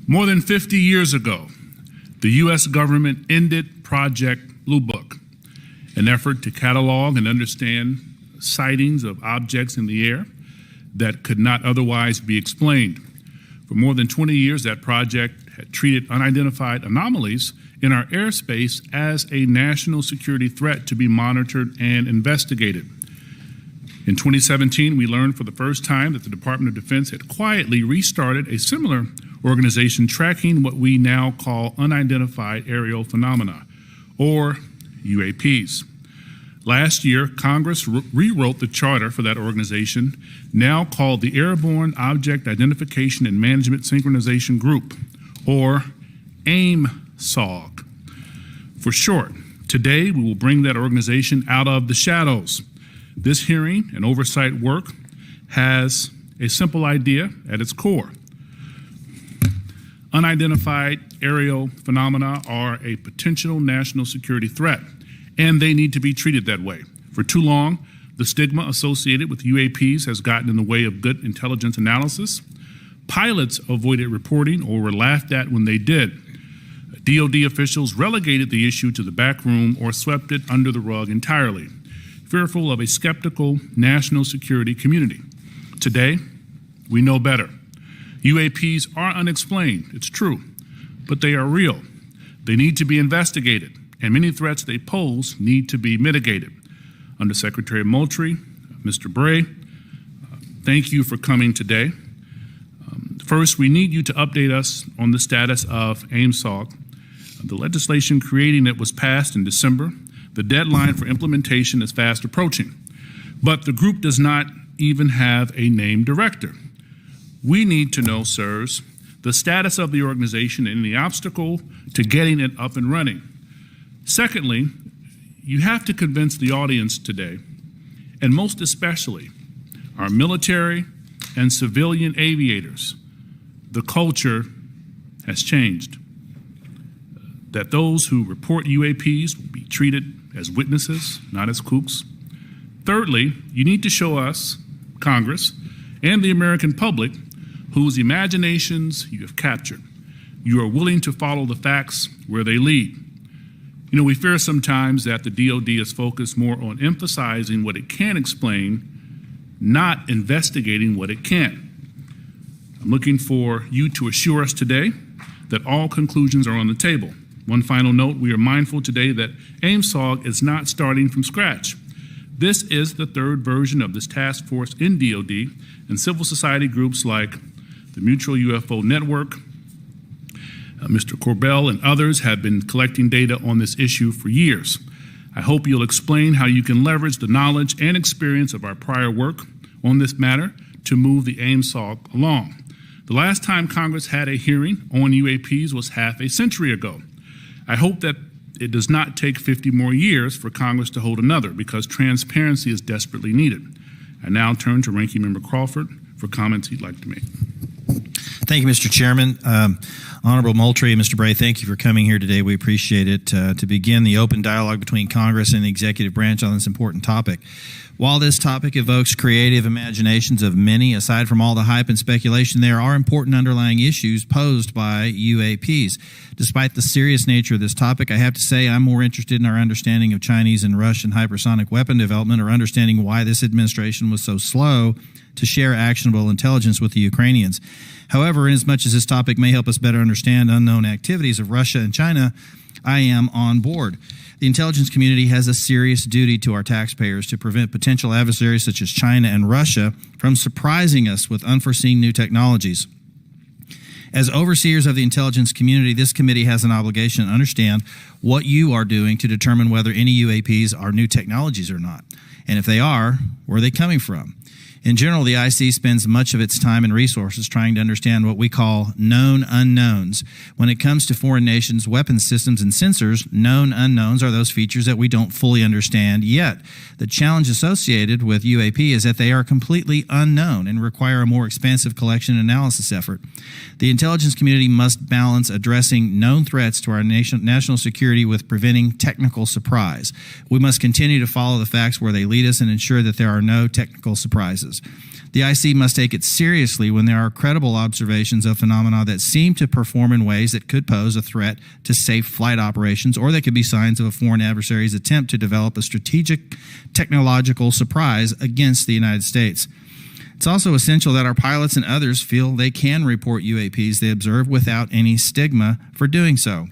More than 50 years ago, the U.S. government ended Project Blue Book, an effort to catalog and understand sightings of objects in the air that could not otherwise be explained. For more than 20 years, that project had treated unidentified anomalies in our airspace as a national security threat to be monitored and investigated. In 2017, we learned for the first time that the Department of Defense had quietly restarted a similar organization tracking what we now call unidentified aerial phenomena, or UAPs. Last year, Congress rewrote the charter for that organization, now called the Airborne Object Identification and Management Synchronization Group, or AIM-SOG for short. Today, we will bring that organization out of the shadows. This hearing and oversight work has a simple idea at its core. Unidentified aerial phenomena are a potential national security threat, and they need to be treated that way. For too long, the stigma associated with UAPs has gotten in the way of good intelligence analysis. Pilots avoided reporting or were laughed at when they did. DoD officials relegated the issue to the back room or swept it under the rug entirely, fearful of a skeptical national security community. Today, we know better. UAPs are unexplained, it's true, but they are real. They need to be investigated, and many threats they pose need to be mitigated. Undersecretary Moultrie, Mr. Breve, thank you for coming today. First, we need you to update us on the status of AIM-SOG. The legislation creating it was passed in December. The deadline for implementation is fast approaching, but the group does not even have a named director. We need to know, sirs, the status of the organization and the obstacle to getting it up and running. Secondly, you have to convince the audience today, and most especially our military and civilian aviators, the culture has changed. That those who report UAPs will be treated as witnesses, not as kooks. Thirdly, you need to show us, Congress, and the American public whose imaginations you have captured. You are willing to follow the facts where they lead. You know, we fear sometimes that the DoD is focused more on emphasizing what it can explain, not investigating what it can't. I'm looking for you to assure us today that all conclusions are on the table. One final note, we are mindful today that AIM-SOG is not starting from scratch. This is the third version of this task force in DoD, and civil society groups like the Mutual UFO Network, Mr. Corbell and others have been collecting data on this issue for years. I hope you'll explain how you can leverage the knowledge and experience of our prior work on this matter to move the AIM-SOG along. The last time Congress had a hearing on UAPs was half a century ago. I hope that it does not take 50 more years for Congress to hold another, because transparency is desperately needed. I now turn to Ranking Member Crawford for comments he'd like to make. Thank you, Mr. Chairman. Honorable Moultrie and Mr. Breve, thank you for coming here today. We appreciate it to begin the open dialogue between Congress and the executive branch on this important topic. While this topic evokes creative imaginations of many, aside from all the hype and speculation, there are important underlying issues posed by UAPs. Despite the serious nature of this topic, I have to say I'm more interested in our understanding of Chinese and Russian hypersonic weapon development, or understanding why this administration was so slow to share actionable intelligence with the Ukrainians. However, inasmuch as this topic may help us better understand unknown activities of Russia and China, I am on board. The intelligence community has a serious duty to our taxpayers to prevent potential adversaries such as China and Russia from surprising us with unforeseen new technologies. As overseers of the intelligence community, this committee has an obligation to understand what you are doing to determine whether any UAPs are new technologies or not. And if they are, where are they coming from? In general, the IC spends much of its time and resources trying to understand what we call known unknowns. When it comes to foreign nations' weapons systems and sensors, known unknowns are those features that we don't fully understand yet. The challenge associated with UAP is that they are completely unknown and require a more expansive collection and analysis effort. The intelligence community must balance addressing known threats to our national security with preventing technical surprise. We must continue to follow the facts where they lead us and ensure that there are no technical surprises. objectives. The IC must take it seriously when there are credible observations of phenomena that seem to perform in ways that could pose a threat to safe flight operations, or they could be signs of a foreign adversary's attempt to develop a strategic technological surprise against the United States. It's also essential that our pilots and others feel they can report UAPs they observe without any stigma for doing so.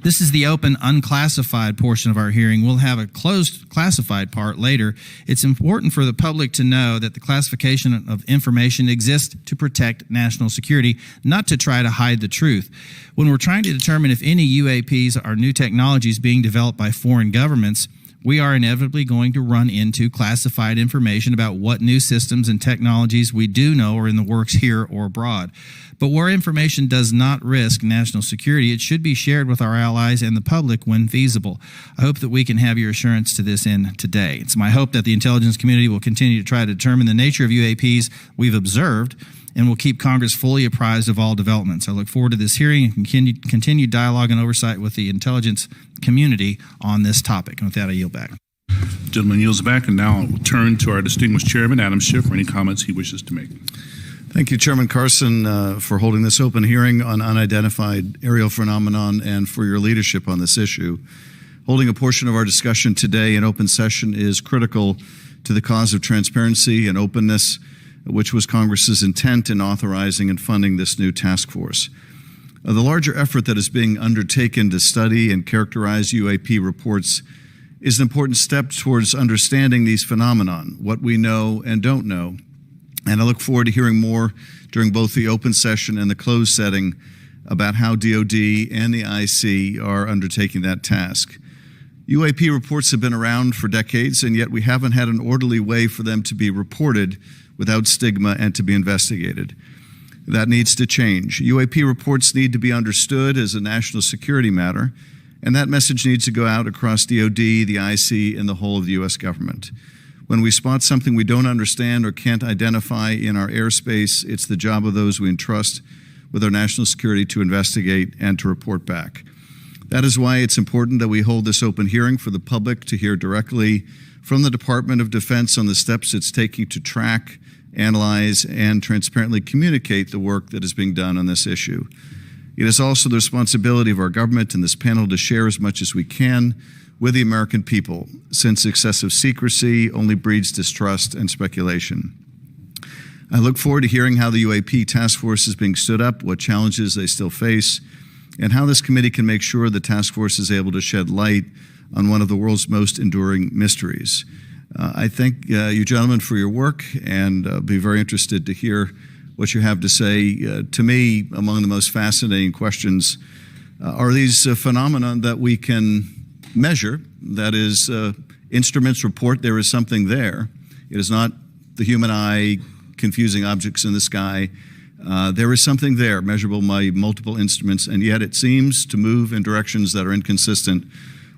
This is the open, unclassified portion of our hearing. We'll have a closed, classified part later. It's important for the public to know that the classification of information exists to protect national security, not to try to hide the truth. When we're trying to determine if any UAPs are new technologies being developed by foreign governments, we are inevitably going to run into classified information about what new systems and technologies we do know are in the works here or abroad. But where information does not risk national security, it should be shared with our allies and the public when feasible. I hope that we can have your assurance to this end today. It's my hope that the intelligence community will continue to try to determine the nature of UAPs we've observed and will keep Congress fully apprised of all developments. I look forward to this hearing and continued dialogue and oversight with the intelligence community on this topic. And with that, I yield back. Gentleman yields back, and now we'll turn to our distinguished chairman, Adam Schiff, for any comments he wishes to make. Thank you, Chairman Carson, for holding this open hearing on unidentified aerial phenomenon and for your leadership on this issue. Holding a portion of our discussion today in open session is critical to the cause of transparency and openness, which was Congress's intent in authorizing and funding this new task force. The larger effort that is being undertaken to study and characterize UAP reports is an important step towards understanding these phenomenon, what we know and don't know. And I look forward to hearing more during both the open session and the closed setting about how DoD and the IC are undertaking that task. UAP reports have been around for decades, and yet we haven't had an orderly way for them to be reported without stigma and to be investigated. That needs to change. UAP reports need to be understood as a national security matter, and that message needs to go out across DoD, the IC, and the whole of the U.S. government. When we spot something we don't understand or can't identify in our airspace, it's the job of those we entrust with our national security to investigate and to report back. That is why it's important that we hold this open hearing for the public to hear directly from the Department of Defense on the steps it's taking to track, analyze, and transparently communicate the work that is being done on this issue. It is also the responsibility of our government and this panel to share as much as we can with the American people, since excessive secrecy only breeds distrust and speculation. I look forward to hearing how the UAP task force is being stood up, what challenges they still face, and how this committee can make sure the task force is able to shed light on one of the world's most enduring mysteries. I thank you gentlemen for your work, and be very interested to hear what you have to say. To me, among the most fascinating questions are these phenomena that we can measure. That is, instruments report there is something there. It is not the human eye confusing objects in the sky. There is something there, measurable by multiple instruments, and yet it seems to move in directions that are inconsistent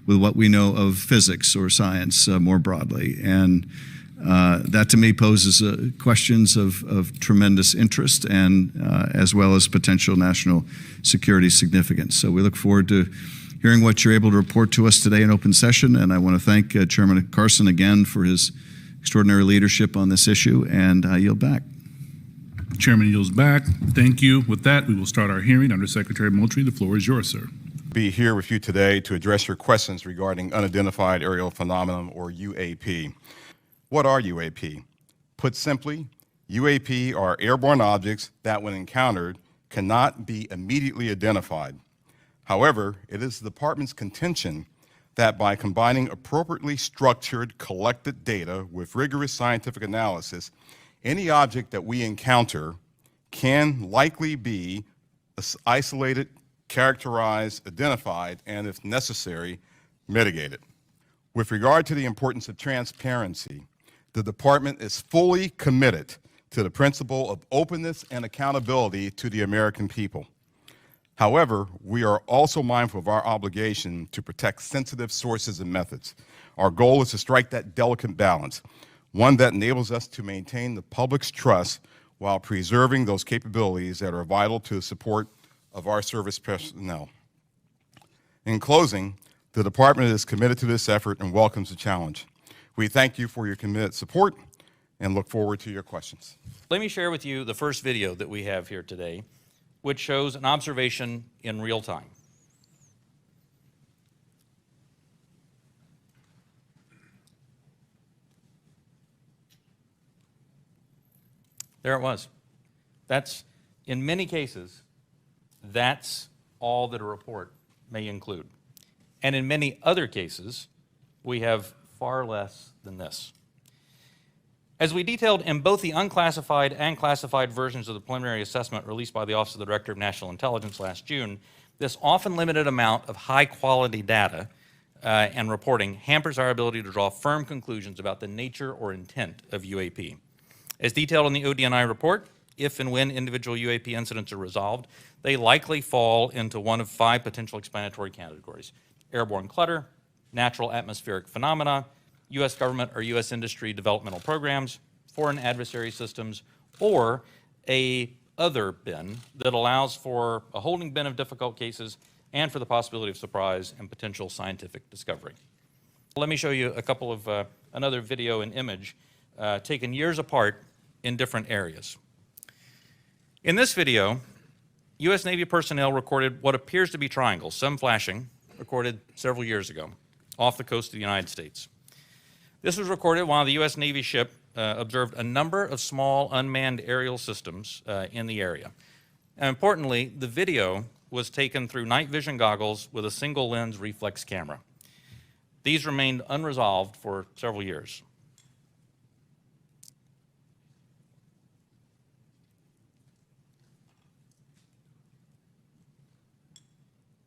with what we know of physics or science more broadly. And that to me poses questions of tremendous interest and as well as potential national security significance. So we look forward to hearing what you're able to report to us today in open session, and I want to thank Chairman Carson again for his extraordinary leadership on this issue, and I yield back. Chairman yields back. Thank you. With that, we will start our hearing. Under Secretary Moultrie, the floor is yours, sir. Be here with you today to address your questions regarding unidentified aerial phenomenon, or UAP. What are UAP? Put simply, UAP are airborne objects that, when encountered, cannot be immediately identified. However, it is the department's contention that by combining appropriately structured, collected data with rigorous scientific analysis, any object that we encounter can likely be isolated, characterized, identified, and if necessary, mitigated. With regard to the importance of transparency, the department is fully committed to the principle of openness and accountability to the American people. However, we are also mindful of our obligation to protect sensitive sources and methods. Our goal is to strike that delicate balance, one that enables us to maintain the public's trust while preserving those capabilities that are vital to the support of our service personnel. In closing, the department is committed to this effort and welcomes the challenge. We thank you for your committed support. and look forward to your questions. Let me share with you the first video that we have here today, which shows an observation in real time. There it was. That's, in many cases, that's all that a report may include. And in many other cases, we have far less than this. As we detailed in both the unclassified and classified versions of the preliminary assessment released by the Office of the Director of National Intelligence last June, this often limited amount of high-quality data and reporting hampers our ability to draw firm conclusions about the nature or intent of UAP. As detailed in the ODNI report, if and when individual UAP incidents are resolved, they likely fall into one of 5 potential explanatory categories: airborne clutter, natural atmospheric phenomena, U.S. government or U.S. industry developmental programs, foreign adversary systems, or a other bin that allows for a holding bin of difficult cases and for the possibility of surprise and potential scientific discovery. Let me show you a couple of another video and image taken years apart in different areas. In this video, U.S. Navy personnel recorded what appears to be triangles, some flashing, recorded several years ago, off the coast of the United States. This was recorded while the U.S. Navy ship observed a number of small unmanned aerial systems in the area. And importantly, the video was taken through night vision goggles with a single lens reflex camera. These remained unresolved for several years.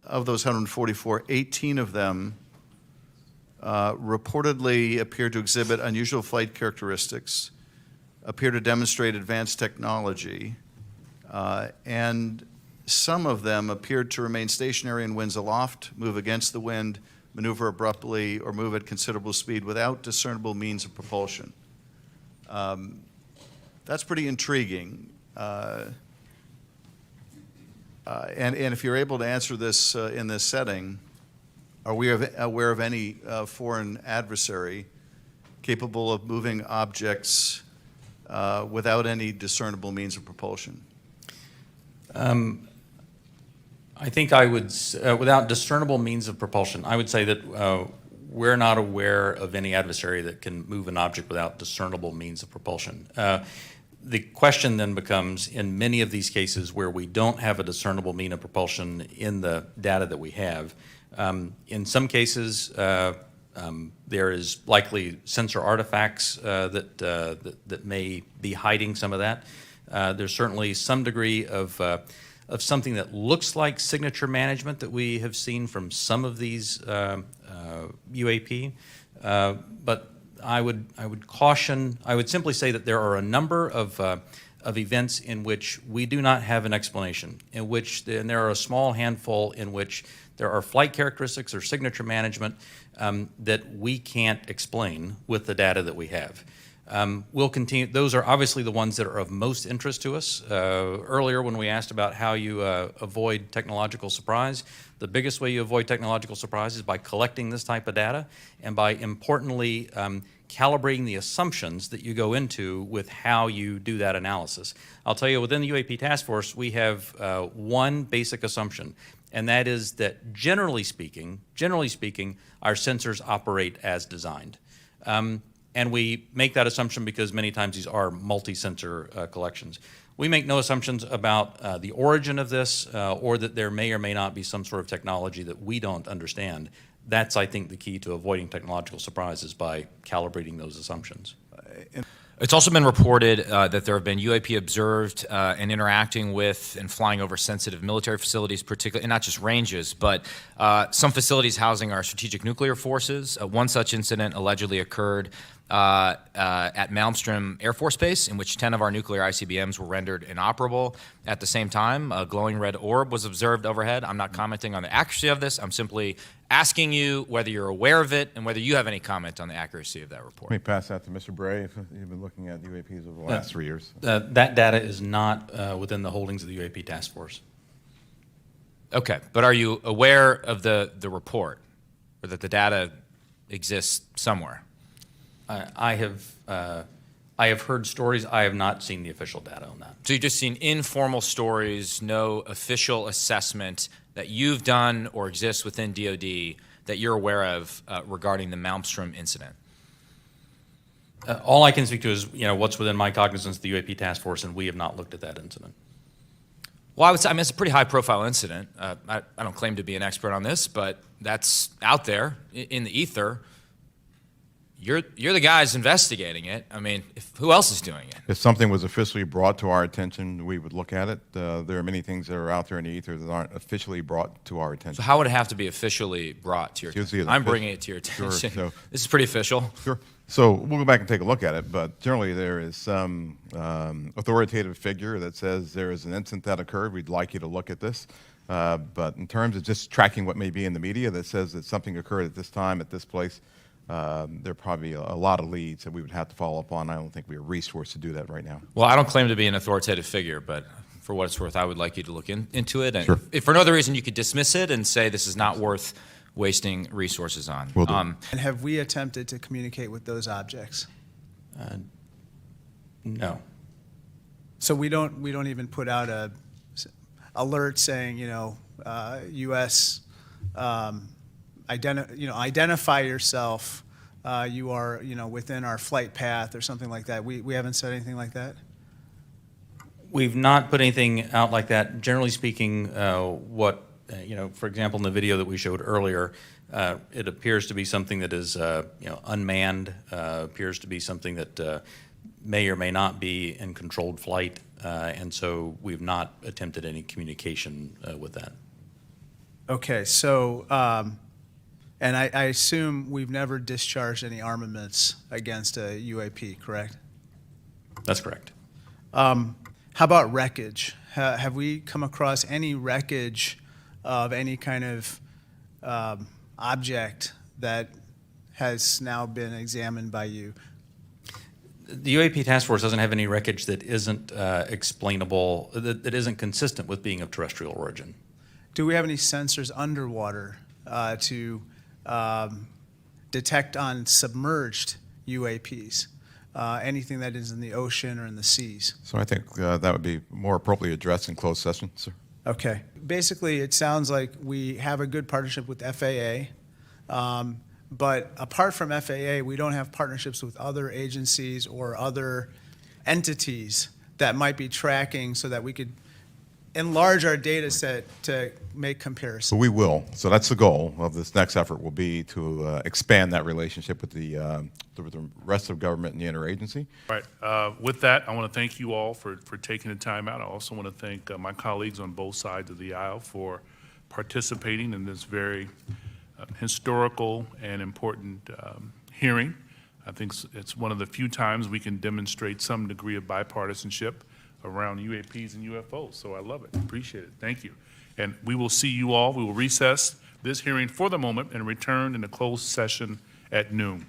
Of those 144, 18 of them reportedly appear to exhibit unusual flight characteristics, appear to demonstrate advanced technology, and some of them appeared to remain stationary in winds aloft, move against the wind, maneuver abruptly, or move at considerable speed without discernible means of propulsion. That's pretty intriguing. And if you're able to answer this in this setting, are we aware of any foreign adversary capable of moving objects without any discernible means of propulsion? I think I would, without discernible means of propulsion, I would say that we're not aware of any adversary that can move an object without discernible means of propulsion. The question then becomes, in many of these cases where we don't have a discernible mean of propulsion in the data that we have, in some cases there is likely sensor artifacts that may be hiding some of that. There's certainly some degree of something that looks like signature management that we have seen from some of these UAP, but I would caution. I would simply say that there are a number of events in which we do not have an explanation, and there are a small handful in which there are flight characteristics or signature management that we can't explain with the data that we have. We'll continue. Those are obviously the ones that are of most interest to us. Earlier, when we asked about how you avoid technological surprise, the biggest way you avoid technological surprise is by collecting this type of data and by, importantly, calibrating the assumptions that you go into with how you do that analysis. I'll tell you, within the UAP task force, we have one basic assumption, and that is that generally speaking, our sensors operate as designed. And we make that assumption because many times these are multi-sensor collections. We make no assumptions about the origin of this or that there may or may not be some sort of technology that we don't understand. That's, I think, the key to avoiding technological surprises, by calibrating those assumptions. It's also been reported that there have been UAP observed and interacting with and flying over sensitive military facilities, particularly, and not just ranges, but some facilities housing our strategic nuclear forces. One such incident allegedly occurred at Malmstrom Air Force Base, in which 10 of our nuclear ICBMs were rendered inoperable. At the same time, a glowing red orb was observed overhead. I'm not commenting on the accuracy of this. I'm simply asking you whether you're aware of it and whether you have any comment on the accuracy of that report. Let me pass that to Mr. Brave. You've been looking at UAPs over the last 3 years. That data is not within the holdings of the UAP task force. Okay, but are you aware of the report, or that the data exists somewhere? I have I have heard stories. I have not seen the official data on that. So you've just seen informal stories, no official assessment that you've done or exists within DoD that you're aware of regarding the Malmstrom incident? All I can speak to is what's within my cognizance, the UAP task force, and we have not looked at that incident. Well, I would say, it's a pretty high-profile incident. I don't claim to be an expert on this, but that's out there in the ether. You're the guys investigating it. I mean, who else is doing it? If something was officially brought to our attention, we would look at it. There are many things that are out there in the ether that aren't officially brought to our attention. So how would it have to be officially brought to your attention? I'm bringing it to your attention. Sure, this is pretty official. Sure. So we'll go back and take a look at it, but generally there is some authoritative figure that says there is an incident that occurred. We'd like you to look at this. But in terms of just tracking what may be in the media that says that something occurred at this time, at this place, there are probably a lot of leads that we would have to follow up on. I don't think we are resourced to do that right now. Well, I don't claim to be an authoritative figure, but for what it's worth, I would like you to look into it. And Sure. if for no other reason, you could dismiss it and say this is not worth wasting resources on. Will do. And have we attempted to communicate with those objects? No. So we don't even put out a alert saying, U.S. Identify yourself. You are, within our flight path or something like that. We haven't said anything like that. We've not put anything out like that. Generally speaking, for example, in the video that we showed earlier, it appears to be something that is, unmanned, appears to be something that may or may not be in controlled flight, and so we've not attempted any communication with that. Okay, so, and I assume we've never discharged any armaments against a UAP, correct? That's correct. How about wreckage? Have we come across any wreckage of any kind of object that has now been examined by you? The UAP task force doesn't have any wreckage that isn't explainable, that isn't consistent with being of terrestrial origin. Do we have any sensors underwater to detect on submerged UAPs? Anything that is in the ocean or in the seas? So I think that would be more appropriately addressed in closed session, sir. Okay. Basically, it sounds like we have a good partnership with FAA, but apart from FAA, we don't have partnerships with other agencies or other entities that might be tracking so that we could enlarge our data set to make comparisons. So we will. So that's the goal of this next effort will be to expand that relationship with the rest of government and the interagency. Right. With that, I want to thank you all for taking the time out. I also want to thank my colleagues on both sides of the aisle for participating in this very historical and important hearing. I think it's one of the few times we can demonstrate some degree of bipartisanship around UAPs and UFOs. So I love it. Appreciate it. Thank you. And we will see you all. We will recess this hearing for the moment and return in a closed session at noon.